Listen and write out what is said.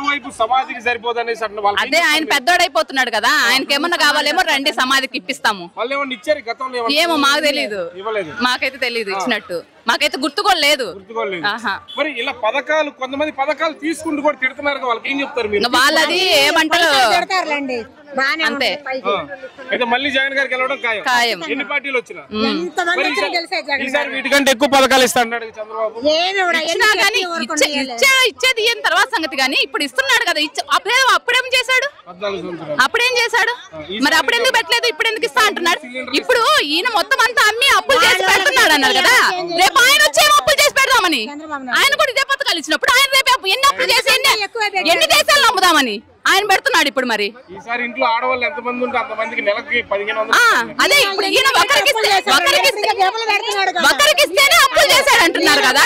వైపు సమాధికి సరిపోదనేసి అదే ఆయన పెద్దోడైపోతున్నాడు కదా, ఆయనకి ఏమన్నా కావాలేమో రండి సమాధికి ఇప్పిస్తాము. ఏమో మాకు తెలీదు, మాకైతే తెలీదు ఇచ్చినట్టు, మాకైతే గుర్తు కూడా లేదు. మరి ఇలా పథకాలు కొంతమంది పథకాలు తీసుకుంటూ కూడా తిడుతున్నారు, వాళ్ళకి ఏం చెప్తారు మీరు? వాళ్ళది ఏమంటారు అంతే. అయితే మళ్ళీ జగన్ గారికి వెళ్ళడం ఖాయం. ఎన్ని పార్టీలు వచ్చినా ఈసారి వీటికంటే ఎక్కువ పథకాలు ఇస్తా అన్నాడు చంద్రబాబు. ఇచ్చేది ఏం తర్వాత సంగతి, కానీ ఇప్పుడు ఇస్తున్నాడు కదా. అప్పుడేం చేశాడు, అప్పుడేం చేశాడు మరి? అప్పుడెందుకు పెట్టలేదు, ఇప్పుడు ఎందుకు ఇస్తా అంటున్నాడు? ఇప్పుడు ఈయన మొత్తం అంతా అమ్మి అప్పులు చేసి పెడుతున్నాడు అన్నారు కదా, రేపు ఆయన వచ్చి ఏమో అప్పులు చేసి పెడదామని. ఆయన కూడా ఇదే పథకాలు ఇచ్చినప్పుడు ఆయన రేపు ఎన్ని అప్పులు చేసి ఎన్ని దేశాలు నమ్ముదామని ఆయన పెడుతున్నాడు. ఇప్పుడు మరి ఈసారి ఇంట్లో ఆడవాళ్ళు ఎంత మంది ఉంటే అంత మందికి నెలకి 1500. అదే ఇప్పుడు ఈయన ఒకరికిస్తేనే అప్పులు చేశాడు అంటున్నారు కదా.